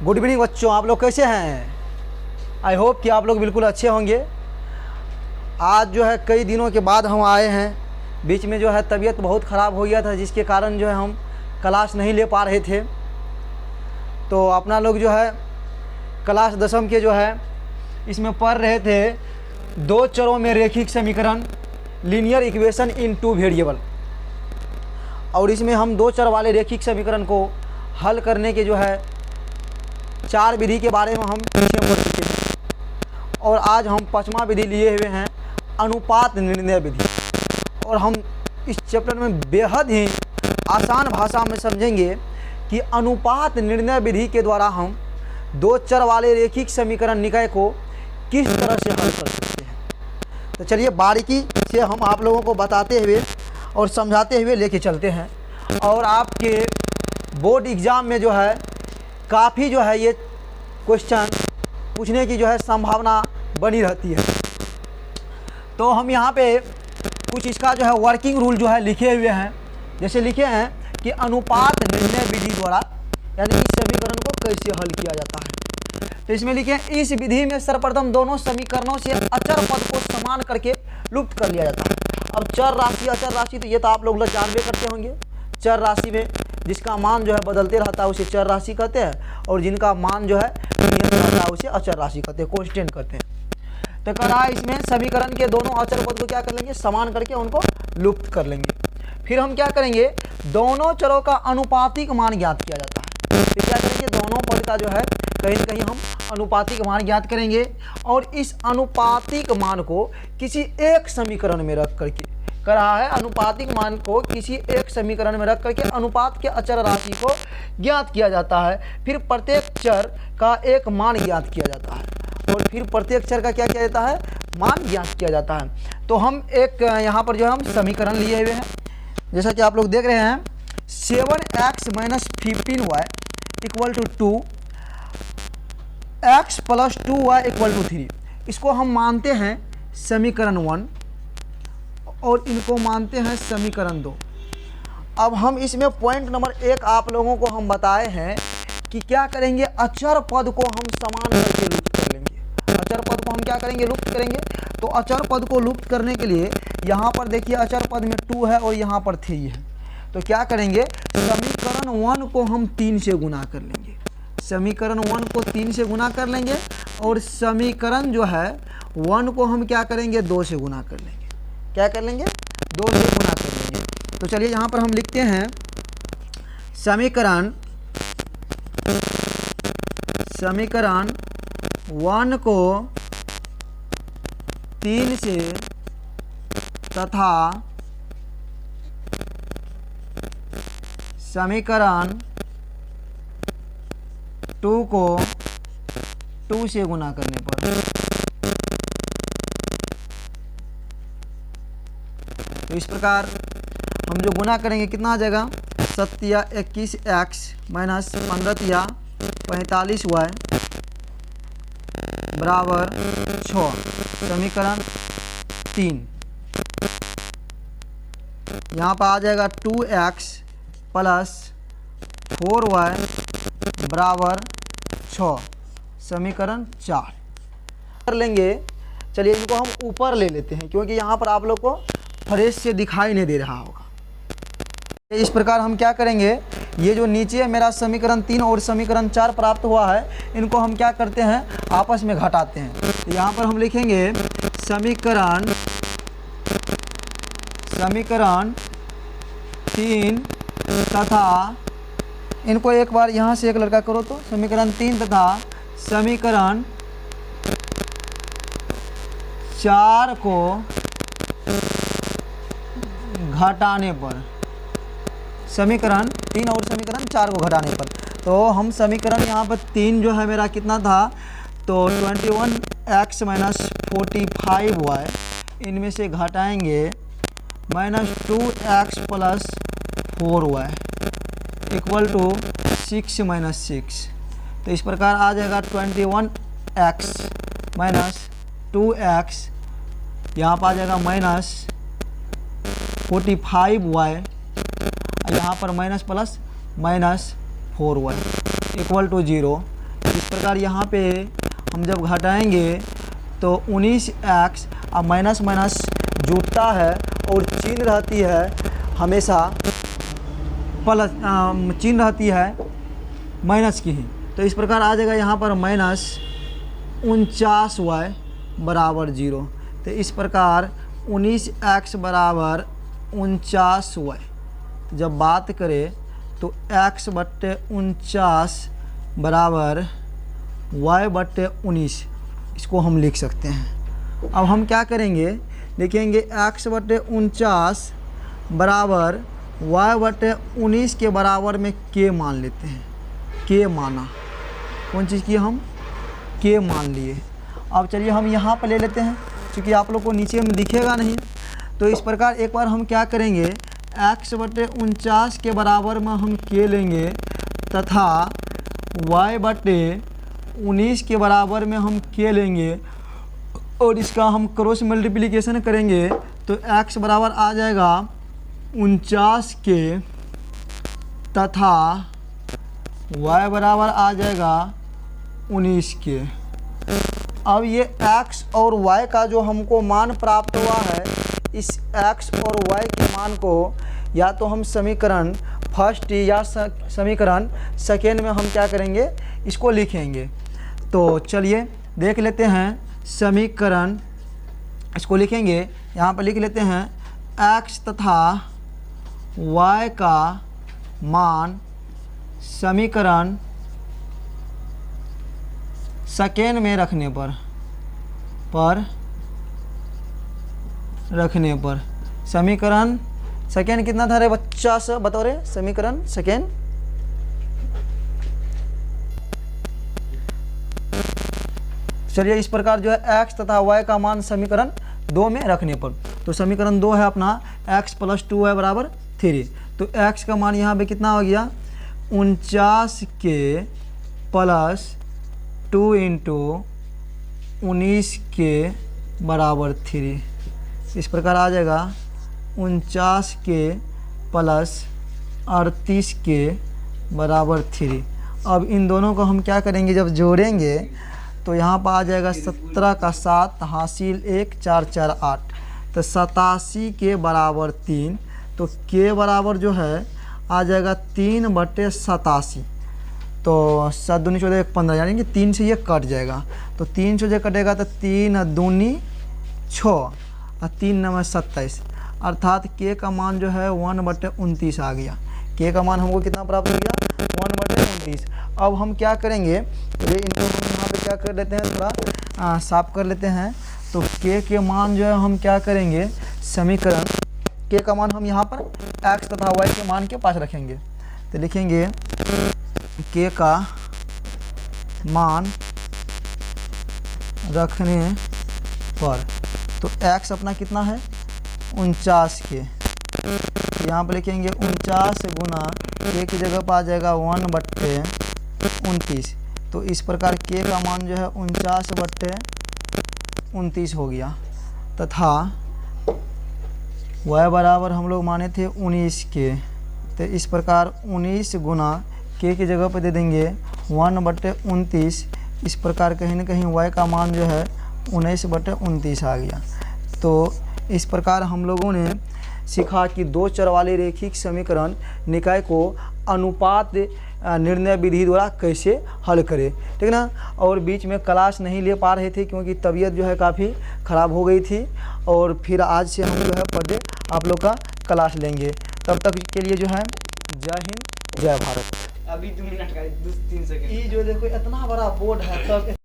Good evening बच्चों, आप लोग कैसे हैं? आई होप कि आप लोग बिल्कुल अच्छे होंगे। आज जो है कई दिनों के बाद हम आए हैं। बीच में जो है तबीयत बहुत ख़राब हो गया था, जिसके कारण जो है हम क्लास नहीं ले पा रहे थे। तो अपना लोग जो है क्लास 10वीं के जो है इसमें पढ़ रहे थे दो चरों में रेखिक समीकरण, linear equation in two variable. और इसमें हम दो चर वाले रेखिक समीकरण को हल करने के जो है 4 विधि के बारे में हम पीछे पढ़ चुके हैं। और आज हम 5वां विधि लिए हुए हैं, अनुपात निर्णय विधि। और हम इस चैप्टर में बेहद ही आसान भाषा में समझेंगे कि अनुपात निर्णय विधि के द्वारा हम दो चर वाले रेखिक समीकरण निकाय को किस तरह से हल कर सकते हैं। तो चलिए बारीकी से हम आप लोगों को बताते हुए और समझाते हुए लेके चलते हैं। और आपके बोर्ड एग्ज़ाम में जो है काफ़ी जो है ये क्वेश्चन पूछने की जो है संभावना बनी रहती है। तो हम यहाँ पे कुछ इसका जो है वर्किंग रूल जो है लिखे हुए हैं। जैसे लिखे हैं कि अनुपात निर्णय विधि द्वारा यानी इस समीकरण को कैसे हल किया जाता है। तो इसमें लिखे हैं, इस विधि में सर्वप्रथम दोनों समीकरणों से अचर पद को समान करके लुप्त कर लिया जाता है। अब चर राशि अचर राशि तो ये तो आप लोग जानबे करते होंगे। चर राशि में जिसका मान जो है बदलते रहता है उसे चर राशि कहते हैं, और जिनका मान जो है नियत रहता है उसे अचर राशि कहते हैं, कांस्टेंट कहते हैं। तो कह रहा है इसमें समीकरण के दोनों अचर पद को क्या कर लेंगे, समान करके उनको लुप्त कर लेंगे। फिर हम क्या करेंगे, दोनों चरों का अनुपातिक मान ज्ञात किया जाता है। फिर क्या करेंगे, दोनों पद का जो है कहीं न कहीं हम अनुपातिक मान ज्ञात करेंगे। और इस अनुपातिक मान को किसी एक समीकरण में रख करके कर रहा है, अनुपातिक मान को किसी एक समीकरण में रख करके अनुपात के अचर राशि को ज्ञात किया जाता है। फिर प्रत्येक चर का एक मान ज्ञात किया जाता है, और फिर प्रत्येक चर का क्या किया जाता है, मान ज्ञात किया जाता है। तो हम एक यहाँ पर जो है हम समीकरण लिए हुए हैं, जैसा कि आप लोग देख रहे हैं, 7x - 15y = 2, x + 2y = 3। इसको हम मानते हैं समीकरण 1 और इनको मानते हैं समीकरण 2। अब हम इसमें पॉइंट नंबर 1 आप लोगों को हम बताए हैं कि क्या करेंगे, अचर पद को हम समान करके लुप्त कर लेंगे। अचर पद को हम क्या करेंगे, लुप्त करेंगे। तो अचर पद को लुप्त करने के लिए यहाँ पर देखिए अचर पद में 2 है और यहाँ पर 3 है। तो क्या करेंगे, समीकरण 1 को हम 3 से गुना कर लेंगे। समीकरण 1 को 3 से गुना कर लेंगे, और समीकरण जो है 1 को हम क्या करेंगे, 2 से गुना कर लेंगे। क्या कर लेंगे, 2 से गुना कर लेंगे। तो चलिए यहाँ पर हम लिखते हैं समीकरण 1 को 3 से तथा समीकरण 2 को 2 से गुना करने पर। तो इस प्रकार हम जो गुना करेंगे कितना आ जाएगा, 7 या 21x - 15 या 45y बराबर 6। समीकरण 3 यहाँ पर आ जाएगा 2x + 4y बराबर 6। समीकरण 4 कर लेंगे। चलिए इनको हम ऊपर ले लेते हैं, क्योंकि यहाँ पर आप लोग को फ्रेश से दिखाई नहीं दे रहा होगा। इस प्रकार हम क्या करेंगे, ये जो नीचे मेरा समीकरण 3 और समीकरण 4 प्राप्त हुआ है, इनको हम क्या करते हैं, आपस में घटाते हैं। तो यहाँ पर हम लिखेंगे समीकरण 3 तथा इनको एक बार यहाँ से एक लड़का करो, तो समीकरण 3 तथा समीकरण 4 को घटाने पर, समीकरण 3 और समीकरण 4 को घटाने पर। तो हम समीकरण यहाँ पर 3 जो है मेरा कितना था, तो 21x - 45y इनमें से घटाएंगे -2x + 4y = 6 - 6। तो इस प्रकार आ जाएगा 21x - 2x, यहाँ पर आ जाएगा -45y, यहाँ पर माइनस प्लस -4y = 0। इस प्रकार यहाँ पे हम जब घटाएंगे तो 19x, अब माइनस माइनस जुड़ता है और चिन्ह रहती है हमेशा प्लस, चिन्ह रहती है माइनस की ही। तो इस प्रकार आ जाएगा यहाँ पर -49y बराबर 0। तो इस प्रकार 19x बराबर 49y जब बात करें तो x/49 बराबर y/19 इसको हम लिख सकते हैं। अब हम क्या करेंगे, लिखेंगे x/49 बराबर y/19 के बराबर में k मान लेते हैं। k माना, कौन चीज़ की हम k मान लिए। अब चलिए हम यहाँ पर ले लेते हैं, क्योंकि आप लोग को नीचे में दिखेगा नहीं। तो इस प्रकार एक बार हम क्या करेंगे, x/49 के बराबर में हम k लेंगे तथा y/19 के बराबर में हम k लेंगे और इसका हम क्रॉस मल्टीप्लिकेशन करेंगे तो x बराबर आ जाएगा 49k तथा y बराबर आ जाएगा 19k। अब ये x और y का जो हमको मान प्राप्त हुआ है, इस x और y के मान को या तो हम समीकरण फर्स्ट या समीकरण सेकेंड में हम क्या करेंगे, इसको लिखेंगे। तो चलिए देख लेते हैं समीकरण, इसको लिखेंगे। यहाँ पर लिख लेते हैं x तथा y का मान समीकरण सेकेंड में रखने पर समीकरण सेकेंड कितना था रे बच्चा, से बताओ रे, समीकरण सेकेंड चलिए इस प्रकार जो है x तथा y का मान समीकरण 2 में रखने पर, तो समीकरण 2 है अपना x + 2y बराबर 3। तो x का मान यहाँ पे कितना हो गया, 49k + 2 × 19k बराबर 3। इस प्रकार आ जाएगा 49k + 38k बराबर 3। अब इन दोनों को हम क्या करेंगे, जब जोड़ेंगे तो यहाँ पर आ जाएगा 17 का 7 हासिल 1 4 4 8, तो 87 के बराबर 3। तो k बराबर जो है आ जाएगा 3/87। तो 7 दूनी 14 1 15, यानी कि 3 से ये कट जाएगा। तो 3 से जो कटेगा तो 3 दूनी 6 और 3 9 27, अर्थात k का मान जो है 1/29 आ गया। k का मान हमको कितना प्राप्त हो गया, 1/29। अब हम क्या करेंगे, ये इनको हम यहाँ पे क्या कर लेते हैं, थोड़ा साफ कर लेते हैं। तो k के मान जो है हम क्या करेंगे, समीकरण k का मान हम यहाँ पर x तथा y के मान के पास रखेंगे। तो लिखेंगे k का मान रखने पर, तो x अपना कितना है 49k, यहाँ पर लिखेंगे 49 गुना k की जगह पर आ जाएगा 1/29। तो इस प्रकार k का मान जो है 49/29 हो गया तथा y बराबर हम लोग माने थे 19k। तो इस प्रकार 19 गुना k की जगह पर दे देंगे 1/29। इस प्रकार कहीं ना कहीं y का मान जो है 19/29 आ गया। तो इस प्रकार हम लोगों ने सीखा कि दो चर वाले रेखिक समीकरण निकाय को अनुपात निर्णय विधि द्वारा कैसे हल करें, ठीक ना। और बीच में क्लास नहीं ले पा रहे थे क्योंकि तबीयत जो है काफ़ी ख़राब हो गई थी, और फिर आज से हम जो है पर डे आप लोग का क्लास लेंगे। तब तक के लिए जो है जय हिंद जय भारत। अभी 2 मिनट का 2-3 सेकंड, ये जो देखो इतना बड़ा बोर्ड है तब